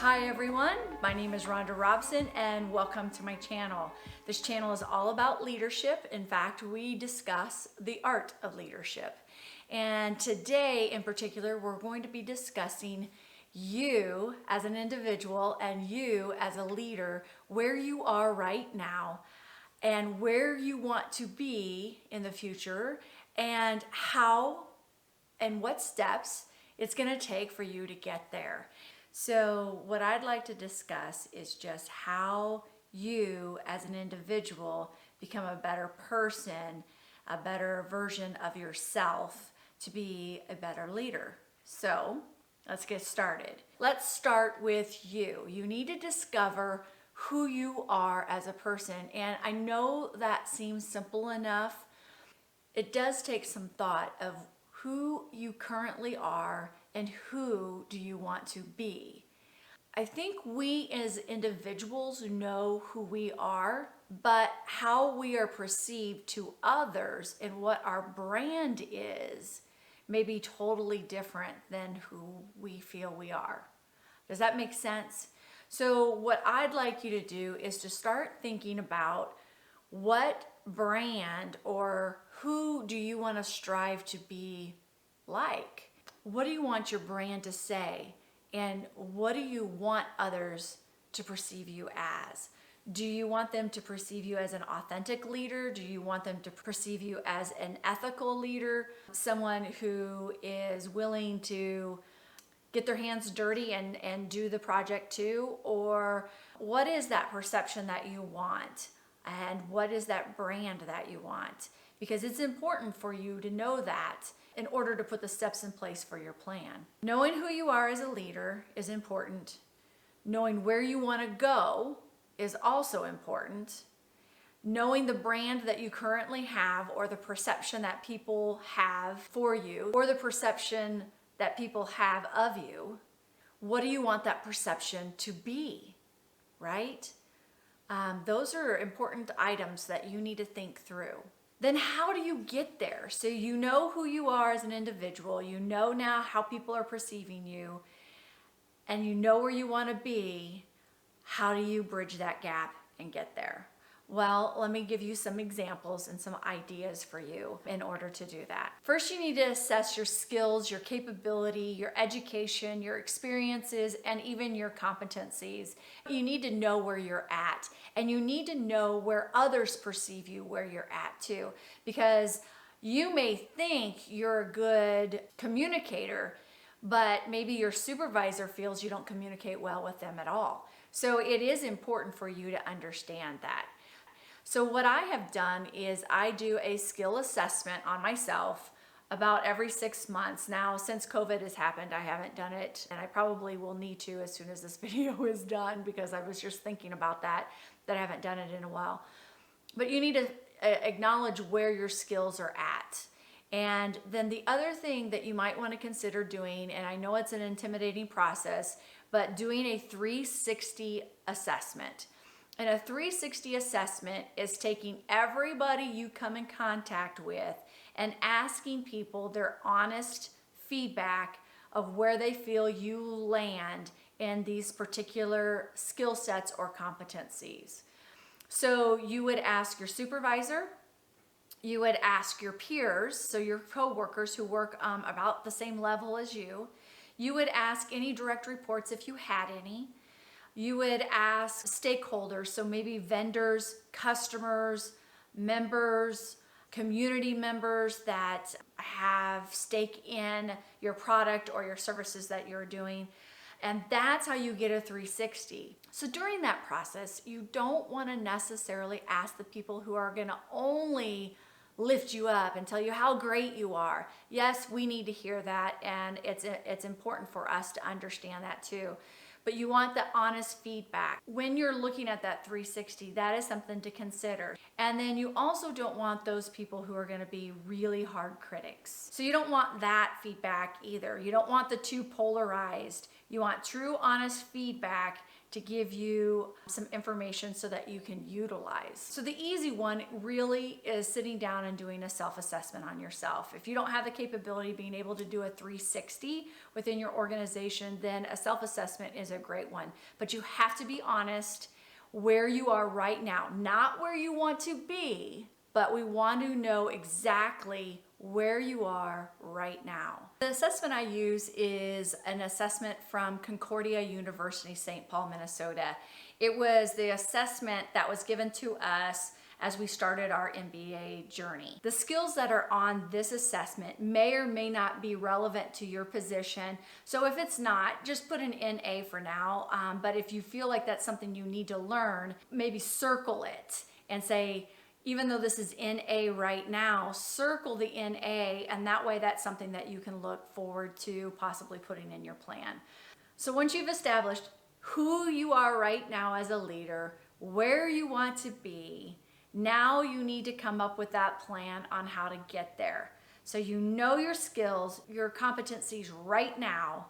Hi everyone, my name is Rhonda Robson and welcome to my channel. This channel is all about leadership. In fact, we discuss the art of leadership. And today in particular, we're going to be discussing you as an individual and you as a leader, where you are right now and where you want to be in the future and how and what steps it's going to take for you to get there. So what I'd like to discuss is just how you as an individual become a better person, a better version of yourself to be a better leader. So let's get started. Let's start with you. You need to discover who you are as a person. And I know that seems simple enough. It does take some thought of who you currently are and who do you want to be. I think we as individuals know who we are, but how we are perceived to others and what our brand is may be totally different than who we feel we are. Does that make sense? So what I'd like you to do is to start thinking about what brand or who do you want to strive to be like? What do you want your brand to say? And what do you want others to perceive you as? Do you want them to perceive you as an authentic leader? Do you want them to perceive you as an ethical leader? Someone who is willing to get their hands dirty and do the project too? Or what is that perception that you want? And what is that brand that you want? Because it's important for you to know that in order to put the steps in place for your plan. Knowing who you are as a leader is important. Knowing where you want to go is also important. Knowing the brand that you currently have or the perception that people have for you or the perception that people have of you. What do you want that perception to be, right? Those are important items that you need to think through. Then how do you get there? So you know who you are as an individual, you know now how people are perceiving you, and you know where you want to be. How do you bridge that gap and get there? Well, let me give you some examples and some ideas for you in order to do that. First, you need to assess your skills, your capability, your education, your experiences, and even your competencies. You need to know where you're at, and you need to know where others perceive you where you're at too, because you may think you're a good communicator, but maybe your supervisor feels you don't communicate well with them at all. So it is important for you to understand that. So what I have done is I do a skill assessment on myself about every 6 months. Now, since COVID has happened, I haven't done it, and I probably will need to as soon as this video is done, because I was just thinking about that I haven't done it in a while. But you need to acknowledge where your skills are at. And then the other thing that you might want to consider doing, and I know it's an intimidating process, but doing a 360 assessment. And a 360 assessment is taking everybody you come in contact with and asking people their honest feedback of where they feel you land in these particular skill sets or competencies. So you would ask your supervisor, you would ask your peers, so your coworkers who work about the same level as you. You would ask any direct reports if you had any. You would ask stakeholders, so maybe vendors, customers, members, community members that have stake in your product or your services that you're doing. And that's how you get a 360. So during that process, you don't want to necessarily ask the people who are going to only lift you up and tell you how great you are. Yes, we need to hear that, and it's important for us to understand that too. But you want the honest feedback. When you're looking at that 360, that is something to consider. And then you also don't want those people who are going to be really hard critics. So you don't want that feedback either. You don't want the two polarized. You want true, honest feedback to give you some information so that you can utilize. So the easy one really is sitting down and doing a self-assessment on yourself. If you don't have the capability of being able to do a 360 within your organization, then a self-assessment is a great one. But you have to be honest where you are right now, not where you want to be, but we want to know exactly where you are right now. The assessment I use is an assessment from Concordia University, St. Paul, Minnesota. It was the assessment that was given to us as we started our MBA journey. The skills that are on this assessment may or may not be relevant to your position. So if it's not, just put an NA for now. But if you feel like that's something you need to learn, maybe circle it and say, even though this is NA right now, circle the NA, and that way that's something that you can look forward to possibly putting in your plan. So once you've established who you are right now as a leader, where you want to be, now you need to come up with that plan on how to get there. So you know your skills, your competencies right now,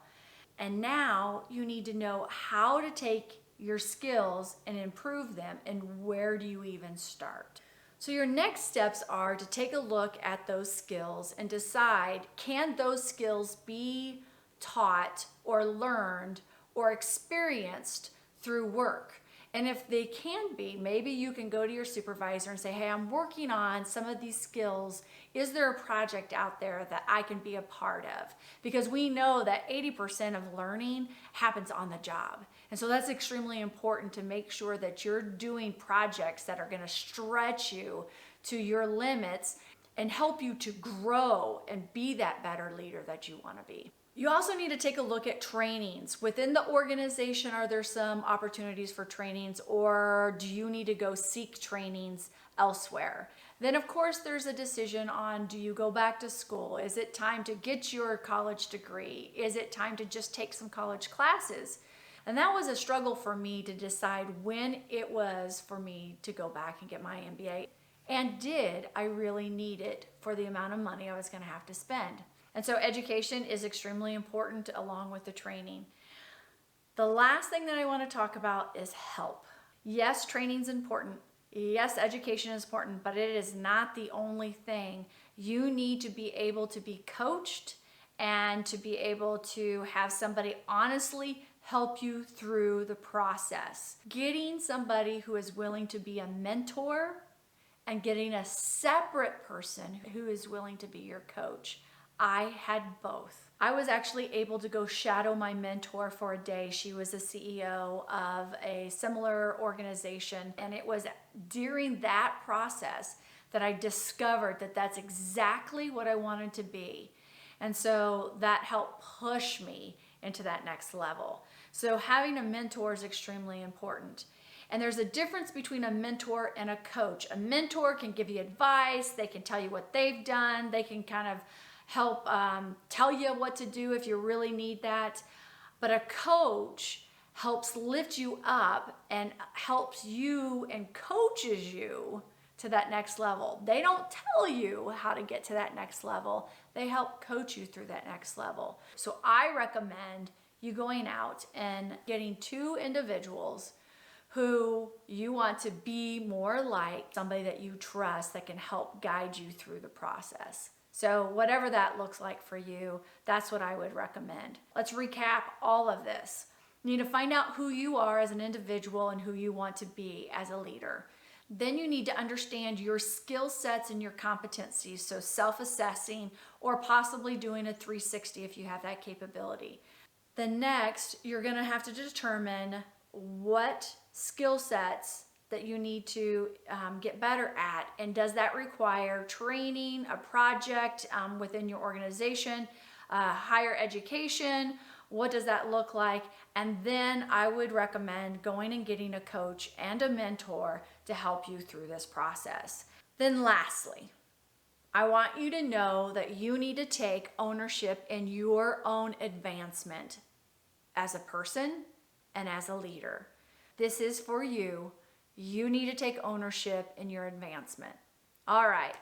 and now you need to know how to take your skills and improve them, and where do you even start? So your next steps are to take a look at those skills and decide, can those skills be taught or learned or experienced through work? And if they can be, maybe you can go to your supervisor and say, hey, I'm working on some of these skills. Is there a project out there that I can be a part of? Because we know that 80% of learning happens on the job. And so that's extremely important to make sure that you're doing projects that are going to stretch you to your limits and help you to grow and be that better leader that you want to be. You also need to take a look at trainings. Within the organization, are there some opportunities for trainings, or do you need to go seek trainings elsewhere? Then of course there's a decision on, do you go back to school? Is it time to get your college degree? Is it time to just take some college classes? And that was a struggle for me to decide when it was for me to go back and get my MBA. And did I really need it for the amount of money I was going to have to spend? And so education is extremely important along with the training. The last thing that I want to talk about is help. Yes, training is important. Yes, education is important, but it is not the only thing. You need to be able to be coached and to be able to have somebody honestly help you through the process. Getting somebody who is willing to be a mentor and getting a separate person who is willing to be your coach. I had both. I was actually able to go shadow my mentor for a day. She was the CEO of a similar organization, and it was during that process that I discovered that that's exactly what I wanted to be. And so that helped push me into that next level. So having a mentor is extremely important. And there's a difference between a mentor and a coach. A mentor can give you advice, they can tell you what they've done, they can kind of help tell you what to do if you really need that. But a coach helps lift you up and helps you and coaches you to that next level. They don't tell you how to get to that next level. They help coach you through that next level. So I recommend you going out and getting two individuals who you want to be more like, somebody that you trust that can help guide you through the process. So whatever that looks like for you, that's what I would recommend. Let's recap all of this. You need to find out who you are as an individual and who you want to be as a leader. Then you need to understand your skill sets and your competencies, so self-assessing or possibly doing a 360 if you have that capability. Then next, you're going to have to determine what skill sets that you need to get better at, and does that require training, a project within your organization, higher education? What does that look like? And then I would recommend going and getting a coach and a mentor to help you through this process. Then lastly, I want you to know that you need to take ownership in your own advancement as a person and as a leader. This is for you. You need to take ownership in your advancement. All right.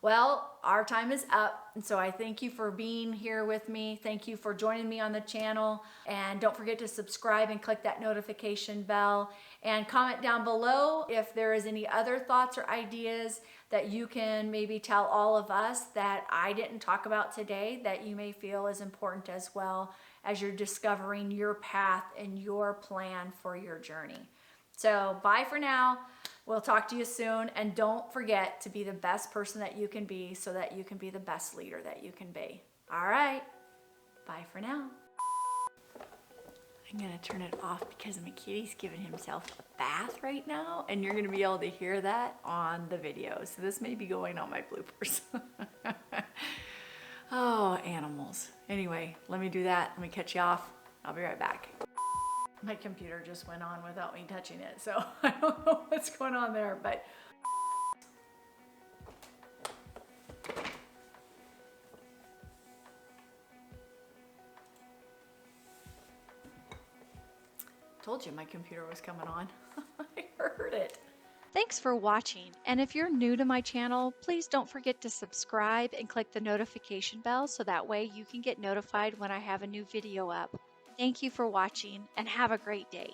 Well, our time is up. And so I thank you for being here with me. Thank you for joining me on the channel. And don't forget to subscribe and click that notification bell. And comment down below if there is any other thoughts or ideas that you can maybe tell all of us that I didn't talk about today that you may feel is important as well as you're discovering your path and your plan for your journey. So bye for now. We'll talk to you soon. And don't forget to be the best person that you can be so that you can be the best leader that you can be. All right. Bye for now. I'm going to turn it off because my kitty's giving himself a bath right now. And you're going to be able to hear that on the video. So this may be going on my bloopers. Oh, animals. Anyway, let me do that. Let me catch you off. I'll be right back. My computer just went on without me touching it, so I don't know what's going on there, but told you my computer was coming on. I heard it. Thanks for watching, and if you're new to my channel, please don't forget to subscribe and click the notification bell so that way you can get notified when I have a new video up. Thank you for watching, and have a great day.